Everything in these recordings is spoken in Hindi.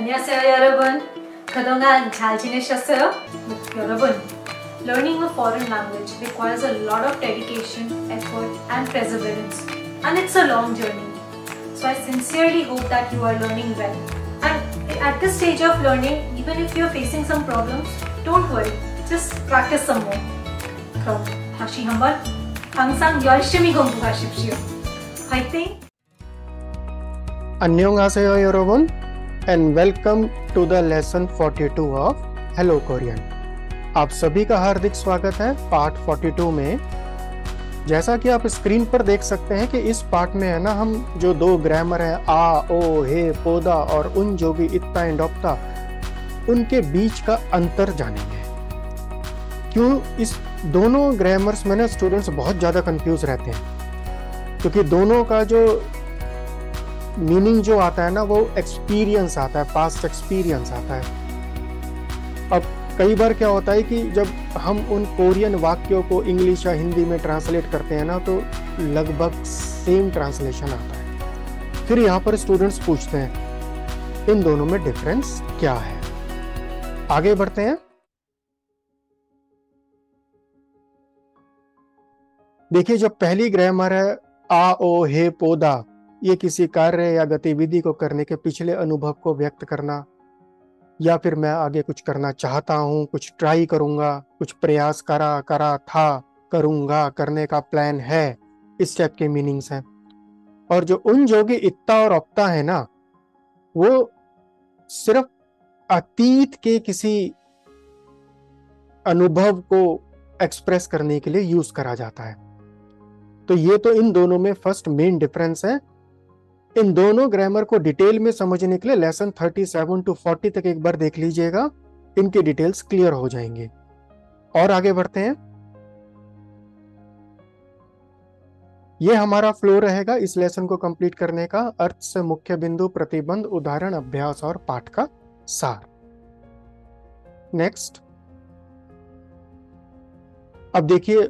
안녕하세요 여러분. 그동안 잘 지내셨어요? 여러분, learning a foreign language requires a lot of dedication, effort and perseverance, and it's a long journey. So I sincerely hope that you are learning well. And at this stage of learning, even if you're facing some problems, don't worry, just practice some more. 그럼 다시 한번 항상 열심히 공부하십시오. 화이팅! 안녕하세요 여러분 and welcome to the lesson 42 of Hello Korean। आप सभी का हार्दिक स्वागत है पार्ट 42 में। जैसा कि आप स्क्रीन पर देख सकते हैं कि इस पार्ट में है ना, हम जो दो ग्रामर है आ, ओ, हे, पोदा और उन जो भी इत्ता एंड ऑप्ता, उनके बीच का अंतर जानेंगे। क्यों इस दोनों ग्रामर्स में ना स्टूडेंट्स बहुत ज़्यादा कंफ्यूज रहते हैं, क्योंकि दोनों का जो मीनिंग जो आता है ना वो एक्सपीरियंस आता है, पास्ट एक्सपीरियंस आता है। अब कई बार क्या होता है कि जब हम उन कोरियन वाक्यों को इंग्लिश या हिंदी में ट्रांसलेट करते हैं ना, तो लगभग सेम ट्रांसलेशन आता है। फिर यहाँ पर स्टूडेंट्स पूछते हैं इन दोनों में डिफरेंस क्या है। आगे बढ़ते हैं। देखिए, जब पहली ग्रामर है आ, ओ, हे, पोदा, ये किसी कार्य या गतिविधि को करने के पिछले अनुभव को व्यक्त करना, या फिर मैं आगे कुछ करना चाहता हूँ, कुछ ट्राई करूंगा, कुछ प्रयास करा था, करूंगा, करने का प्लान है, इस टाइप के मीनिंग्स हैं। और जो उन जोगी इत्ता और ऑप्ता है ना, वो सिर्फ अतीत के किसी अनुभव को एक्सप्रेस करने के लिए यूज करा जाता है। तो ये तो इन दोनों में फर्स्ट मेन डिफरेंस है। इन दोनों ग्रामर को डिटेल में समझने के लिए लेसन 37 to 40 तक एक बार देख लीजिएगा, इनके डिटेल्स क्लियर हो जाएंगे। और आगे बढ़ते हैं। ये हमारा फ्लो रहेगा इस लेसन को कंप्लीट करने का। अर्थ से मुख्य बिंदु, प्रतिबंध, उदाहरण, अभ्यास और पाठ का सार। नेक्स्ट। अब देखिए,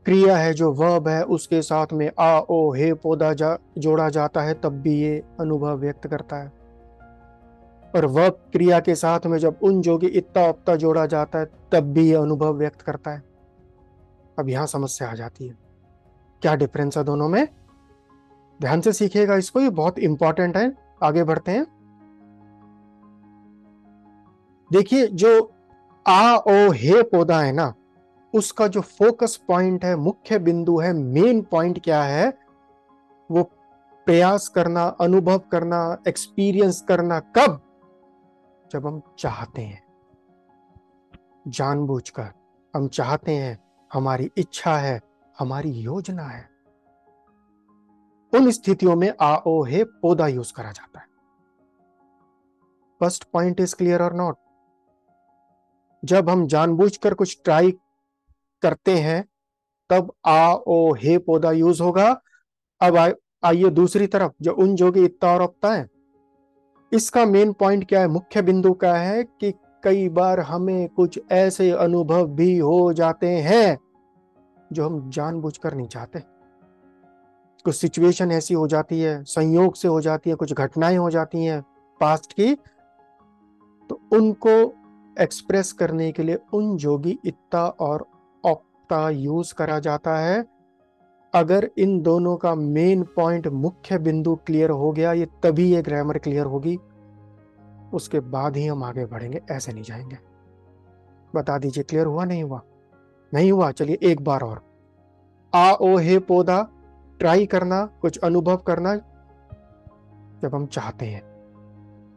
क्रिया है जो वर्ब है, उसके साथ में आ, ओ, हे, पोदा जोड़ा जाता है, तब भी ये अनुभव व्यक्त करता है। और वर्ब क्रिया के साथ में जब उन जोगी इत्ता ऑप्ता जोड़ा जाता है, तब भी ये अनुभव व्यक्त करता है। अब यहां समस्या आ जाती है, क्या डिफरेंस है दोनों में। ध्यान से सीखिएगा इसको, ये बहुत इंपॉर्टेंट है। आगे बढ़ते हैं। देखिए, जो आ, ओ, हे, पोदा है ना, उसका जो फोकस पॉइंट है, मुख्य बिंदु है, मेन पॉइंट क्या है, वो प्रयास करना, अनुभव करना, एक्सपीरियंस करना। कब? जब हम चाहते हैं, जानबूझकर हम चाहते हैं, हमारी इच्छा है, हमारी योजना है, उन स्थितियों में आ, ओ, हे, पोदा यूज करा जाता है। फर्स्ट पॉइंट इज क्लियर और नॉट? जब हम जानबूझकर कुछ ट्राई करते हैं तब आ, ओ, हे, पोदा यूज होगा। अब आइए दूसरी तरफ, जो उन जोगी इत्ता और ऑप्ता है, इसका मेन पॉइंट क्या है, मुख्य बिंदु क्या है कि कई बार हमें कुछ ऐसे अनुभव भी हो जाते हैं जो हम जानबूझकर नहीं चाहते। कुछ सिचुएशन ऐसी हो जाती है, संयोग से हो जाती है, कुछ घटनाएं हो जाती हैं पास्ट की, तो उनको एक्सप्रेस करने के लिए उन जोगी इत्ता और ऑप्ता यूज करा जाता है। अगर इन दोनों का मेन पॉइंट, मुख्य बिंदु क्लियर हो गया, ये तभी ये ग्रामर क्लियर होगी, उसके बाद ही हम आगे बढ़ेंगे, ऐसे नहीं जाएंगे। बता दीजिए, क्लियर हुआ नहीं हुआ? नहीं हुआ? चलिए एक बार और। आ, ओ, हे, पोदा, ट्राई करना, कुछ अनुभव करना जब हम चाहते हैं,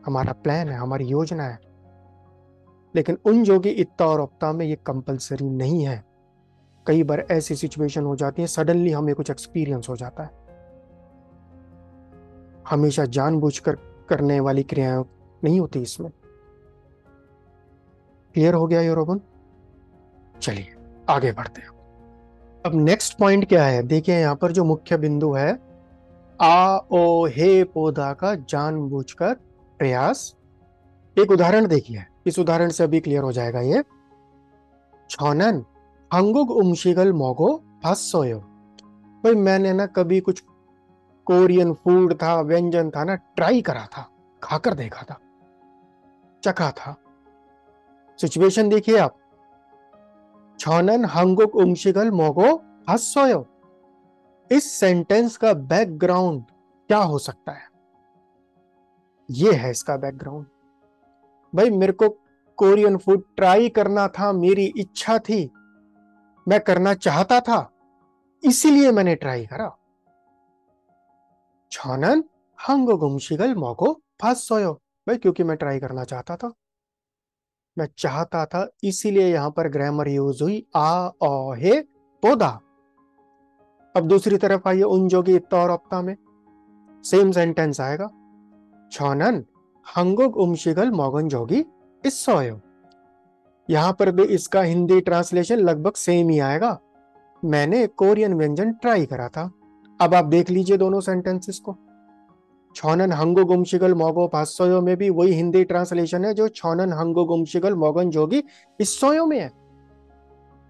हमारा प्लान है, हमारी योजना है। लेकिन उन जोगी इत्ता और ऑप्ता में ये कंपलसरी नहीं है। कई बार ऐसी सिचुएशन हो जाती है, सडनली हमें कुछ एक्सपीरियंस हो जाता है। हमेशा जानबूझकर करने वाली क्रियाएं नहीं होती इसमें। क्लियर हो गया यूरोबन? चलिए आगे बढ़ते हैं। अब नेक्स्ट पॉइंट क्या है, देखिए यहाँ पर जो मुख्य बिंदु है, आ, ओ, हे, पोदा का जानबूझकर प्रयास। एक उदाहरण देखिए, इस उदाहरण से अभी क्लियर हो जाएगा ये। छौनन 한국 음식을 먹어 봤어요। भाई मैंने ना कभी कुछ कोरियन फूड था, व्यंजन था ना, ट्राई करा था। खाकर देखा था, चखा था। सिचुएशन देखिए आप, छौनन हंगुक उमशिगल मोगो हस्सोयो। इस सेंटेंस का बैकग्राउंड क्या हो सकता है? ये है इसका बैकग्राउंड। भाई मेरे को कोरियन फूड ट्राई करना था, मेरी इच्छा थी, मैं करना चाहता था, इसीलिए मैंने ट्राई करा। छौनन हंगुक उमशिगल मोगो हस्सोयो। भाई क्योंकि मैं ट्राई करना चाहता था, मैं चाहता था, इसीलिए यहां पर ग्रामर यूज हुई आ ओ हे पोदा। अब दूसरी तरफ आइए, उन जोगी इत्ता और अप्ता में सेम सेंटेंस आएगा, छौनन हंगुक उमशिगल मोगन जोगी इस्सोयो। यहां पर भी इसका हिंदी ट्रांसलेशन लगभग सेम ही आएगा, मैंने कोरियन व्यंजन ट्राई करा था। अब आप देख लीजिए दोनों सेंटेंसेस को, छौनन हंगो गुमशिगल मोगो पासोयो में भी वही हिंदी ट्रांसलेशन है जो छौनन हंगो गुमशिगल मोगन जोगी इस्सोयो में है।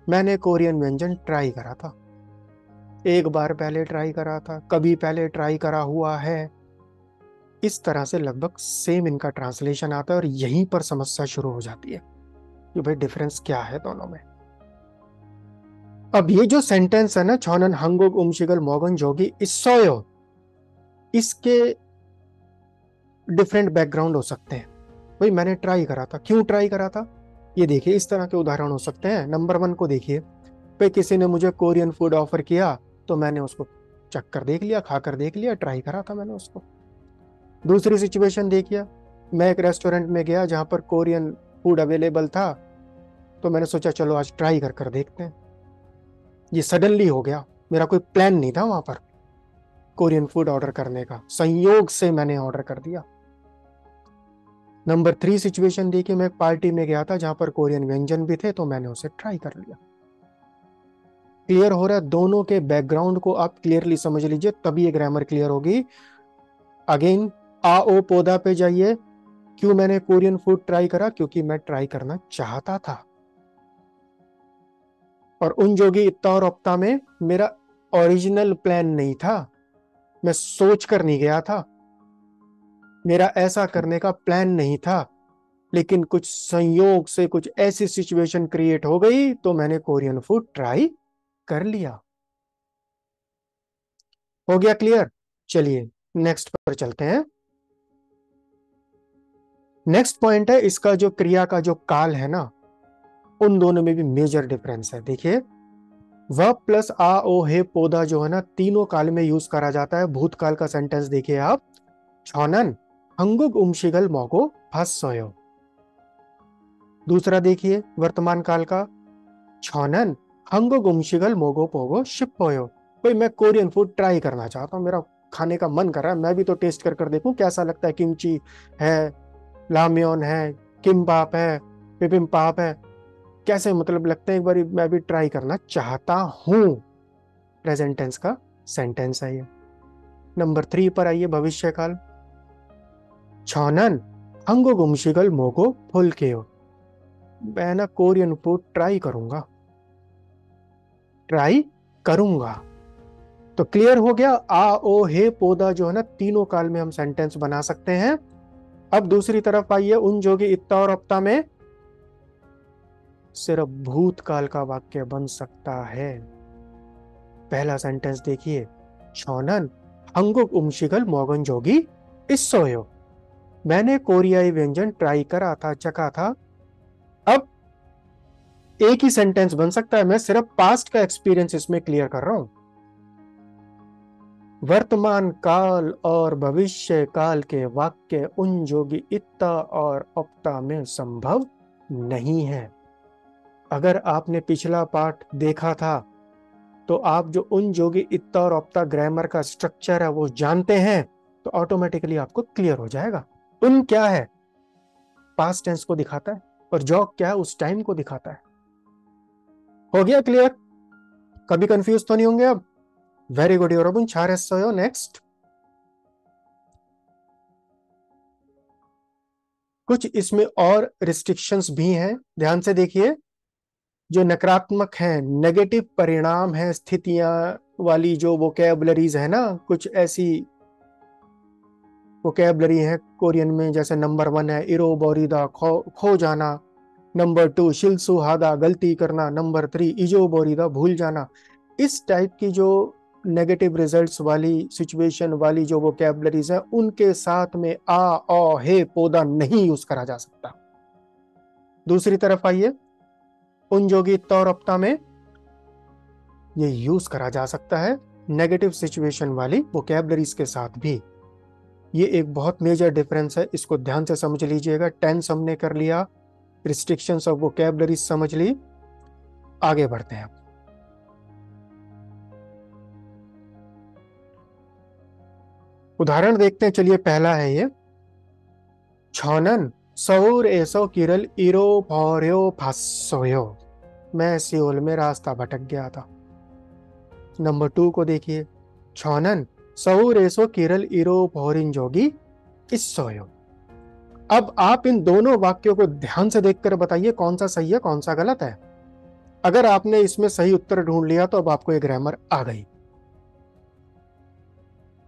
मैंने कोरियन व्यंजन ट्राई करा था, एक बार पहले ट्राई करा था, कभी पहले ट्राई करा हुआ है। इस तरह से लगभग सेम इनका ट्रांसलेशन आता है और यहीं पर समस्या शुरू हो जाती है कि भाई डिफरेंस क्या है दोनों में। अब ये जो सेंटेंस है ना, छौनन हंगुक उमशिगल मोगन जोगी इस्सोयो, इसके डिफरेंट बैकग्राउंड हो सकते हैं। भाई मैंने ट्राई करा था, क्यों ट्राई करा था? ये देखिए इस तरह के उदाहरण हो सकते हैं। नंबर 1 को देखिए, भाई किसी ने मुझे कोरियन फूड ऑफर किया तो मैंने उसको चख कर देख लिया, खाकर देख लिया, ट्राई करा था मैंने उसको। दूसरी सिचुएशन देखिए, मैं एक रेस्टोरेंट में गया जहां पर कोरियन फूड अवेलेबल था, तो मैंने सोचा चलो आज ट्राई कर कर देखते हैं। ये सडनली हो गया, मेरा कोई प्लान नहीं था वहां पर कोरियन फूड ऑर्डर करने का, संयोग से मैंने ऑर्डर कर दिया। नंबर 3 सिचुएशन देखिए, मैं एक पार्टी में गया था जहां पर कोरियन व्यंजन भी थे, तो मैंने उसे ट्राई कर लिया। क्लियर हो रहा है? दोनों के बैकग्राउंड को आप क्लियरली समझ लीजिए, तभी ये ग्रामर क्लियर होगी। अगेन आ ओ पौधा पे जाइए, क्यों मैंने कोरियन फूड ट्राई करा? क्योंकि मैं ट्राई करना चाहता था। और उन जोगी इत्ता और अप्ता में मेरा ओरिजिनल प्लान नहीं था, मैं सोच कर नहीं गया था, मेरा ऐसा करने का प्लान नहीं था, लेकिन कुछ संयोग से कुछ ऐसी सिचुएशन क्रिएट हो गई तो मैंने कोरियन फूड ट्राई कर लिया। हो गया क्लियर? चलिए नेक्स्ट पर चलते हैं। नेक्स्ट पॉइंट है, इसका जो क्रिया का जो काल है ना, उन दोनों में भी मेजर डिफरेंस है। देखिए वर्ब प्लस आ ओ हे पौधा जो है ना, तीनों काल में यूज करा जाता है। भूतकाल का सेंटेंस देखिए आप, छौनन हंगुक उमशिगल मोगो हस्सोयो। दूसरा देखिए वर्तमान काल का, छौनन हंगुक उमशिगल मोगो पोगो शिप्पोयो। भाई मैं कोरियन फूड ट्राई करना चाहता हूँ, मेरा खाने का मन कर रहा है, मैं भी तो टेस्ट कर कर देखूं कैसा लगता है। किमची है, लाम्योन है, किम्बाप है, बिबिम्बाप है, कैसे मतलब लगते हैं, एक बार मैं भी ट्राई करना चाहता हूं। प्रेजेंट टेंस का सेंटेंस है ये। नंबर 3 पर आइए, भविष्य काल, छौनन हंगुक उमशिगल मोगो फुलकेयो। मैं ना कोरियन फूड ट्राई करूंगा, ट्राई करूंगा। तो क्लियर हो गया, आ ओ हे पौधा जो है ना, तीनों काल में हम सेंटेंस बना सकते हैं। अब दूसरी तरफ आइए, उन जोगी इत्ता और अप्ता में सिर्फ भूतकाल का वाक्य बन सकता है। पहला सेंटेंस देखिए, छौनन हंगुक उमशिगल मोगन जोगी इस्सोयो। मैंने कोरियाई व्यंजन ट्राई करा था, चखा था। अब एक ही सेंटेंस बन सकता है, मैं सिर्फ पास्ट का एक्सपीरियंस इसमें क्लियर कर रहा हूं। वर्तमान काल और भविष्य काल के वाक्य उन जोगी इत्ता और अप्ता में संभव नहीं है। अगर आपने पिछला पार्ट देखा था तो आप जो उन जोगी इत्ता और अप्ता ग्रामर का स्ट्रक्चर है वो जानते हैं, तो ऑटोमेटिकली आपको क्लियर हो जाएगा। उन क्या है? पास्ट टेंस को दिखाता है, और जॉग क्या है? उस टाइम को दिखाता है। हो गया क्लियर? कभी कंफ्यूज तो नहीं होंगे अब? Very good, 여러분 잘했어요. नेक्स्ट, कुछ इसमें और रिस्ट्रिक्शंस भी हैं, ध्यान से देखिए। जो नकारात्मक है, नेगेटिव परिणाम है, स्थितियां वाली जो वोकैबुलरीज है ना, कुछ ऐसी वोकैबलरी है कोरियन में, जैसे नंबर 1 है इरो बोरीदा, खो जाना, नंबर 2 शिल्सु हादा, गलती करना, नंबर 3 इजो बोरीदा, भूल जाना। इस टाइप की जो नेगेटिव रिजल्ट्स वाली सिचुएशन वाली जो वोकैबलरीज है, उनके साथ में आ ओ हे पोदा नहीं यूज करा जा सकता। दूसरी तरफ आइए, उनजोगी तौरप्ता में ये यूज करा जा सकता है नेगेटिव सिचुएशन वाली वोकैबलरीज के साथ भी। ये एक बहुत मेजर डिफरेंस है, इसको ध्यान से समझ लीजिएगा। टेंस हमने कर लिया, रिस्ट्रिक्शंस ऑफ वोकैबलरी समझ ली, आगे बढ़ते हैं। उदाहरण देखते हैं, चलिए पहला है ये, छौनन सौर एसो किरल इरो भौर्यो फासोयो, मैं सियोल में रास्ता भटक गया था। नंबर 2 को देखिए, छौनन सौर एसो किरल इरो भौरिन जोगी इस्सोयो। अब आप इन दोनों वाक्यों को ध्यान से देखकर बताइए कौन सा सही है कौन सा गलत है। अगर आपने इसमें सही उत्तर ढूंढ लिया तो अब आपको एक ग्रामर आ गई।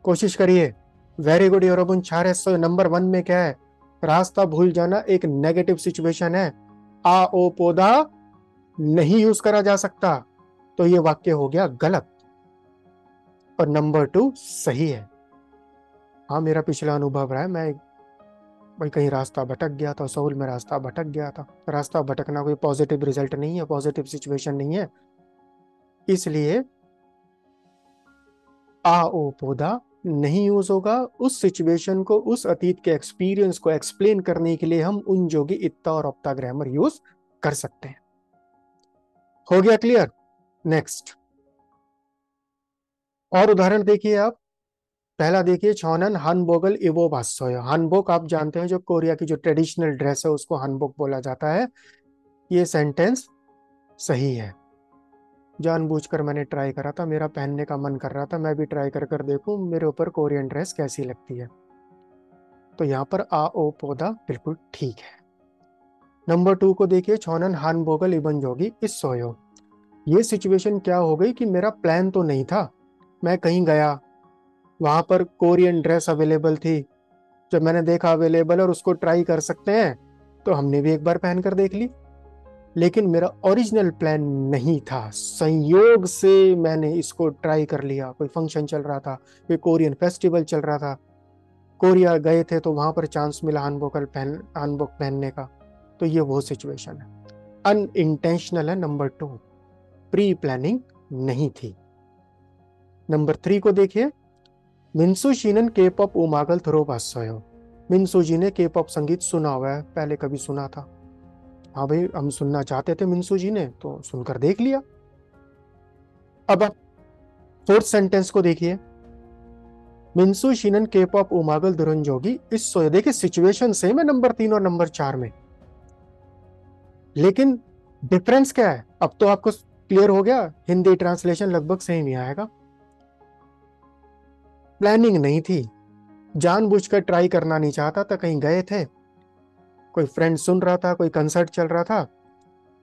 कोशिश करिए। वेरी गुड योरबुन छारेस। नंबर 1 में क्या है? रास्ता भूल जाना एक नेगेटिव सिचुएशन है, आ ओ पौधा नहीं यूज करा जा सकता, तो ये वाक्य हो गया गलत। और नंबर 2 सही है। हाँ, मेरा पिछला अनुभव रहा है, मैं भाई कहीं रास्ता भटक गया था, सोल में रास्ता भटक गया था। रास्ता भटकना कोई पॉजिटिव रिजल्ट नहीं है, पॉजिटिव सिचुएशन नहीं है, इसलिए आ ओ पौधा नहीं यूज होगा। उस सिचुएशन को, उस अतीत के एक्सपीरियंस को एक्सप्लेन करने के लिए हम उन जोगी इत्ता और अपता ग्रामर यूज कर सकते हैं। हो गया क्लियर? नेक्स्ट और उदाहरण देखिए आप। पहला देखिए, छौनन हानबोगल इवो भास्सोय। हानबोक आप जानते हैं, जो कोरिया की जो ट्रेडिशनल ड्रेस है उसको हानबोक बोला जाता है। ये सेंटेंस सही है। जानबूझकर मैंने ट्राई करा था, मेरा पहनने का मन कर रहा था, मैं भी ट्राई कर कर देखूं मेरे ऊपर कोरियन ड्रेस कैसी लगती है। तो यहाँ पर आ ओ पौधा बिल्कुल ठीक है। नंबर 2 को देखिए, छौनन हानबोगल इबन जोगी इस सोयो। ये सिचुएशन क्या हो गई कि मेरा प्लान तो नहीं था, मैं कहीं गया, वहां पर कोरियन ड्रेस अवेलेबल थी, जब मैंने देखा अवेलेबल और उसको ट्राई कर सकते हैं तो हमने भी एक बार पहन कर देख ली। लेकिन मेरा ओरिजिनल प्लान नहीं था, संयोग से मैंने इसको ट्राई कर लिया। कोई फंक्शन चल रहा था, कोई कोरियन फेस्टिवल चल रहा था, कोरिया गए थे तो वहां पर चांस मिला हानबोक पहनने का। तो ये वो सिचुएशन है, अनइंटेंशनल है। नंबर 2 प्री प्लानिंग नहीं थी। नंबर 3 को देखिए, मिन्सू शीनन के पॉप उमागल थ्रो पासयो। मिन्सू जी ने के पॉप संगीत सुना हुआ है, पहले कभी सुना था। हाँ भाई, हम सुनना चाहते थे मिन्सू जी ने, तो सुनकर देख लिया। अब आप 4th सेंटेंस को देखिए, मिन्सू शीनन के पॉप उमागल दुरन जोगी इस सोए। देखिए सिचुएशन सेम है नंबर 3 और नंबर 4 में, लेकिन डिफरेंस क्या है? अब तो आपको क्लियर हो गया, हिंदी ट्रांसलेशन लगभग सेम ही आएगा। प्लानिंग नहीं थी, जानबूझकर ट्राई करना नहीं चाहता था, कहीं गए थे, कोई फ्रेंड सुन रहा था, कोई कंसर्ट चल रहा था,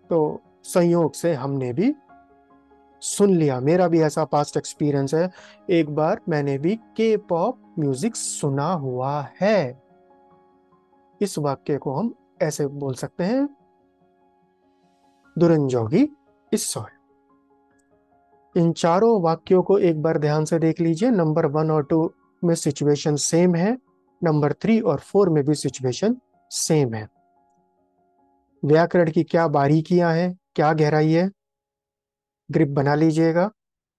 तो संयोग से हमने भी सुन लिया। मेरा भी ऐसा पास्ट एक्सपीरियंस है, एक बार मैंने भी के पॉप म्यूजिक सुना हुआ है। इस वाक्य को हम ऐसे बोल सकते हैं, दुरंजोगी इस सोए। इन चारों वाक्यों को एक बार ध्यान से देख लीजिए। नंबर 1 और 2 में सिचुएशन सेम है, नंबर 3 और 4 में भी सिचुएशन सेम है। व्याकरण की क्या बारीकियां हैं, क्या गहराई है, ग्रिप बना लीजिएगा,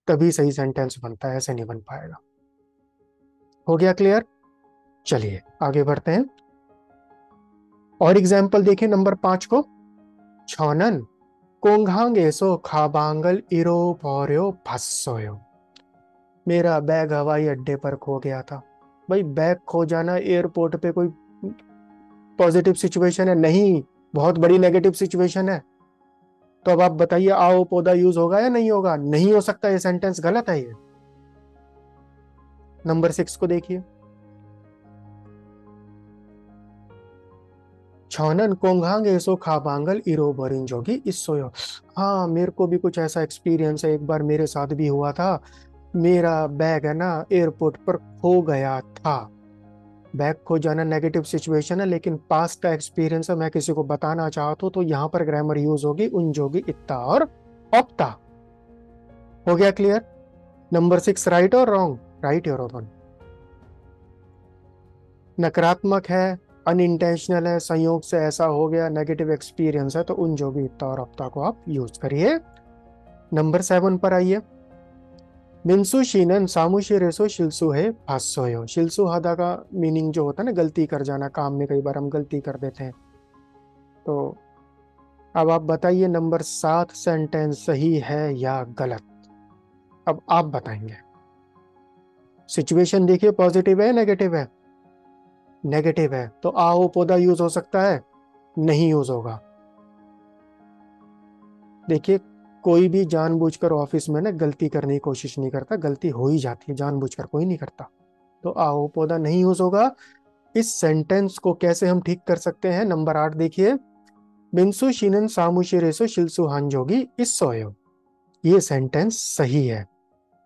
तभी सही सेंटेंस बनता है, ऐसे नहीं बन पाएगा। हो गया क्लियर? चलिए आगे बढ़ते हैं। और एग्जाम्पल देखिए नंबर 5 को, छौनन कोंघांग एसो खाबांगल इरो पौर्यो फस्सोयो। मेरा बैग हवाई अड्डे पर खो गया था। भाई बैग खो जाना एयरपोर्ट पे कोई पॉजिटिव सिचुएशन है? नहीं, बहुत बड़ी नेगेटिव सिचुएशन है। तो अब आप बताइए, आओ पौधा यूज होगा या नहीं होगा? नहीं हो सकता, ये सेंटेंस गलत है। ये नंबर 6 को देखिए, छौनन कोंघांग एसो खाबांगल इरो बरिन जोगी इस सोयो। हाँ, मेरे को भी कुछ ऐसा एक्सपीरियंस है, एक बार मेरे साथ भी हुआ था। मेरा बैग है ना एयरपोर्ट पर खो गया था। बैक हो जाना नेगेटिव सिचुएशन है, लेकिन पास्ट का एक्सपीरियंस है, मैं किसी को बताना चाहता हूं तो यहां पर ग्रामर यूज होगी उन जोगी, इत्ता और ऑप्ता। हो गया क्लियर? नंबर 6 राइट और रॉन्ग? Right your open. नकारात्मक है, अनइंटेंशनल है, संयोग से ऐसा हो गया, नेगेटिव एक्सपीरियंस है, तो उन जोगी, इत्ता और ऑप्ता को आप यूज करिए। नंबर 7 पर आइए। मिन्सु शीनन सामुशी रेसो शिल्सु है फास्सोयो। शिल्सु हादा का मीनिंग जो होता है ना, गलती कर जाना, काम में कई बार हम गलती कर देते हैं। तो अब आप बताइए नंबर 7 सेंटेंस सही है या गलत? अब आप बताएंगे। सिचुएशन देखिए, पॉजिटिव है नेगेटिव है? नेगेटिव है, तो आओ पौधा यूज हो सकता है? नहीं यूज होगा। देखिए, कोई भी जानबूझकर ऑफिस में ना गलती करने की कोशिश नहीं करता, गलती हो ही जाती है, जानबूझकर कोई नहीं करता। तो आओ पौधा नहीं यूज होगा। इस सेंटेंस को कैसे हम ठीक कर सकते हैं? नंबर 8 देखिए। बिन्सु शिनन सामुशिरेसो शिल्सु हांजोगी इस सोयो। ये सेंटेंस सही है।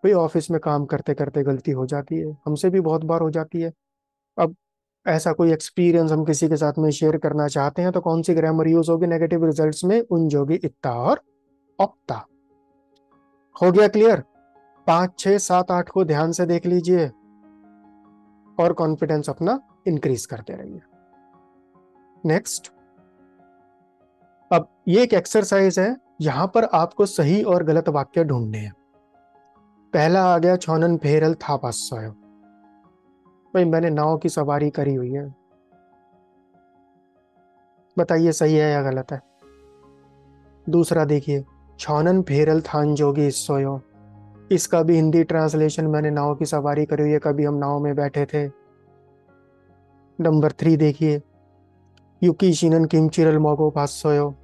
भाई ऑफिस में काम करते करते गलती हो जाती है, हमसे भी बहुत बार हो जाती है। अब ऐसा कोई एक्सपीरियंस हम किसी के साथ में शेयर करना चाहते हैं तो कौन सी ग्रामर यूज होगी नेगेटिव रिजल्ट्स में? उन जोगी, इत्ता और ऑप्ता। हो गया क्लियर? 5, 6, 7, 8 को ध्यान से देख लीजिए और कॉन्फिडेंस अपना इंक्रीज करते रहिए। नेक्स्ट, अब ये एक एक्सरसाइज है, यहां पर आपको सही और गलत वाक्य ढूंढने हैं। पहला आ गया, छोनन फेरल था पासोयो। भाई मैंने नाव की सवारी करी हुई है, बताइए सही है या गलत है? दूसरा देखिए, छोनन फेरल थान जोगी सोयो। इसका भी हिंदी ट्रांसलेशन, मैंने नाव की सवारी करी हुई है, कभी हम नाव में बैठे थे। नंबर 3 देखिए, युकी शिनन किमचिरल मोगो पासोयो।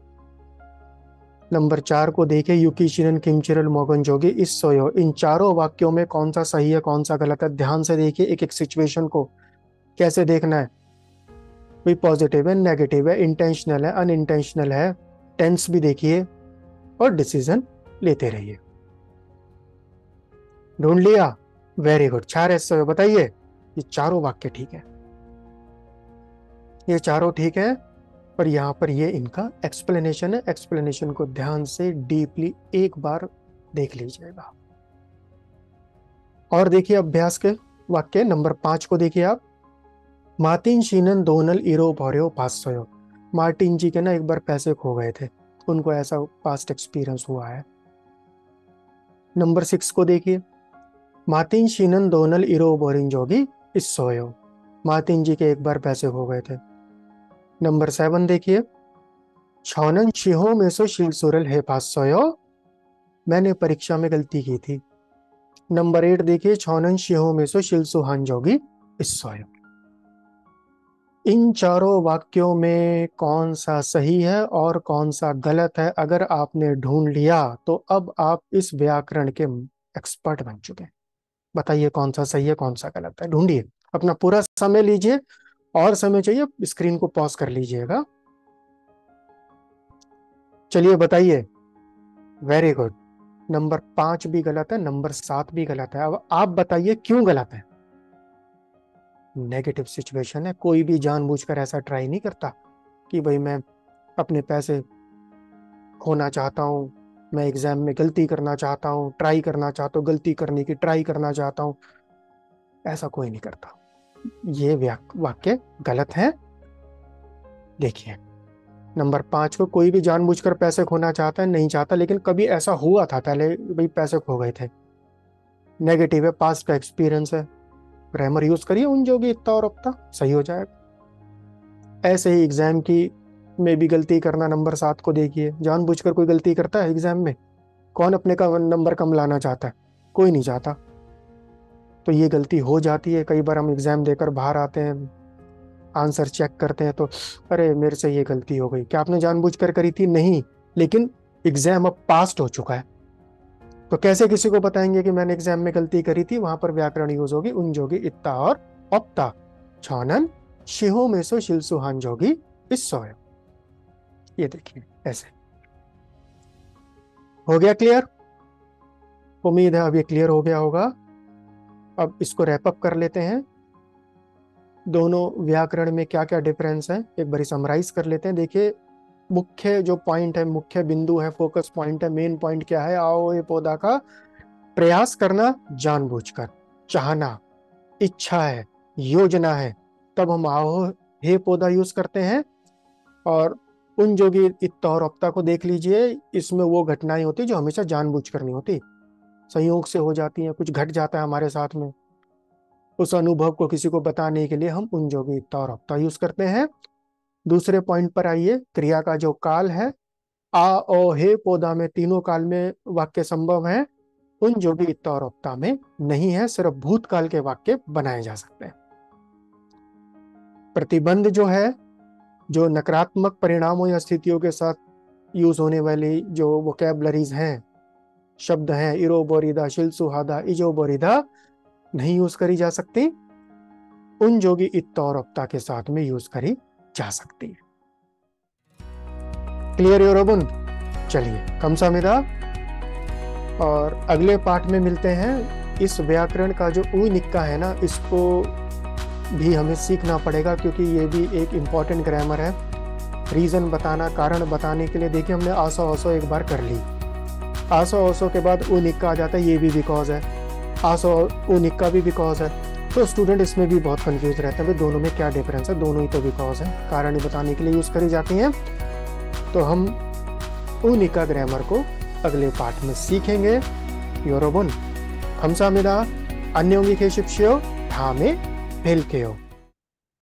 नंबर 4 को देखिए, युकी शिनन किमचिरल मोगन जोगी इस सोयो। इन चारों वाक्यों में कौन सा सही है कौन सा गलत है? ध्यान से देखिए एक एक सिचुएशन को। कैसे देखना है? कोई पॉजिटिव है, नेगेटिव है, इंटेंशनल है, अनइंटेंशनल है, टेंस भी देखिए और डिसीजन लेते रहिए। ढूंढ लिया? वेरी गुड, 4 ऐसे बताइए। ये चारों वाक्य ठीक है, ये चारों ठीक है। पर यहाँ पर ये इनका एक्सप्लेनेशन है, एक्सप्लेनेशन को ध्यान से डीपली एक बार देख लीजिएगा। और देखिए अभ्यास के वाक्य नंबर 5 को देखिए आप। मार्टिन शीनन दोनल इरो भोरियो पासोयो। मार्टिन जी के ना एक बार पैसे खो गए थे, उनको ऐसा पास्ट एक्सपीरियंस हुआ है। नंबर 6 को देखिए। मार्टिन शीनन दोनल इरो बोरिंग जोगी इस सोयो। मार्टिन जी के एक बार पैसे खो गए थे। नंबर 7 देखिए। छौनन शिहो में सो शिलसुरल है पासोयो। मैंने परीक्षा में गलती की थी। नंबर 8 देखिए, छौनन शिहो में सो शिलसुहान जोगी इस सोयो। इन चारों वाक्यों में कौन सा सही है और कौन सा गलत है? अगर आपने ढूंढ लिया तो अब आप इस व्याकरण के एक्सपर्ट बन चुके हैं। बताइए कौन सा सही है कौन सा गलत है, ढूंढिए। अपना पूरा समय लीजिए, और समय चाहिए स्क्रीन को पॉज कर लीजिएगा। चलिए बताइए। वेरी गुड, नंबर 5 भी गलत है, नंबर 7 भी गलत है। अब आप बताइए क्यों गलत है? नेगेटिव सिचुएशन है, कोई भी जानबूझकर ऐसा ट्राई नहीं करता कि भाई मैं अपने पैसे खोना चाहता हूँ, मैं एग्जाम में गलती करना चाहता हूँ, ट्राई करना चाहता हूँ, गलती करने की ट्राई करना चाहता हूँ। ऐसा कोई नहीं करता। ये वाक्य गलत है। देखिए नंबर 5 को, कोई भी जानबूझकर पैसे खोना चाहता है नहीं चाहता, लेकिन कभी ऐसा हुआ था पहले, भाई पैसे खो गए थे। नेगेटिव है, पास्ट का एक्सपीरियंस है। ग्रामर यूज करिए उन जोगी, इतना और अपना सही हो जाएगा। ऐसे ही एग्जाम की में भी गलती करना, नंबर 7 को देखिए। जानबूझकर कोई गलती करता है एग्जाम में? कौन अपने का नंबर कम लाना चाहता है? कोई नहीं चाहता। तो ये गलती हो जाती है, कई बार हम एग्जाम देकर बाहर आते हैं, आंसर चेक करते हैं तो अरे मेरे से ये गलती हो गई। क्या आपने जानबूझकर करी थी? नहीं, लेकिन एग्जाम अब पास्ट हो चुका है, तो कैसे किसी को बताएंगे कि मैंने एग्जाम में गलती करी थी? वहां पर व्याकरण यूज होगी उन जोगी, इत्ता और ऑप्ता। छानन शिहो में सो शिलसुहान जोगी इस सोय। ये देखिए ऐसे। हो गया क्लियर? उम्मीद है अब ये क्लियर हो गया होगा। अब इसको रैप अप कर लेते हैं। दोनों व्याकरण में क्या क्या डिफरेंस है एक बार समराइज कर लेते हैं। देखिए, मुख्य जो पॉइंट है, मुख्य बिंदु है, फोकस पॉइंट है, मेन पॉइंट क्या है? आओ ए पौधा का प्रयास करना जानबूझकर, चाहना, इच्छा है, योजना है, तब हम आओ हे पौधा यूज करते हैं। और उन जोगी इत्ता और अपता को देख लीजिए, इसमें वो घटनाएं होती जो हमेशा जानबूझ करनी होती, संयोग से हो जाती हैं, कुछ घट जाता है हमारे साथ में, उस अनुभव को किसी को बताने के लिए हम उन जोगी इत्ता और अपता यूज करते हैं। दूसरे पॉइंट पर आइए, क्रिया का जो काल है, आ ओ हे पौधा में तीनों काल में वाक्य संभव है, उन जोगी इत्ता और अपता में नहीं है, सिर्फ भूतकाल के वाक्य बनाए जा सकते हैं। प्रतिबंध जो है, जो नकारात्मक परिणामों या स्थितियों के साथ यूज होने वाली जो वोकैबुलरीज हैं, शब्द हैं, इरो बोरिदा, शिल सुहादा, इजो बोरिदा, नहीं यूज करी जा सकती, उन जोगी इत्ता और अपता के साथ में यूज करी जा सकती है। क्लियर योरोबुन? चलिए कमसामिदा, और अगले पाठ में मिलते हैं। इस व्याकरण का जो ऊ निक्का है ना, इसको भी हमें सीखना पड़ेगा, क्योंकि ये भी एक इम्पॉर्टेंट ग्रामर है। रीजन बताना, कारण बताने के लिए देखिए हमने आसो आसो एक बार कर ली, आसो आसो के बाद ऊ निक्का आ जाता है, ये भी बिकॉज है, आसो ऊ निक्का भी बिकॉज है। तो स्टूडेंट इसमें भी बहुत कंफ्यूज रहते हैं, दोनों में क्या डिफरेंस है? दोनों ही तो बिकॉज है, कारण बताने के लिए यूज करी जाती हैं। तो हम ऊ निक्का ग्रामर को अगले पाठ में सीखेंगे। योरोबुन, 감사합니다. 안녕히 계십시오. 다음에 뵐게요.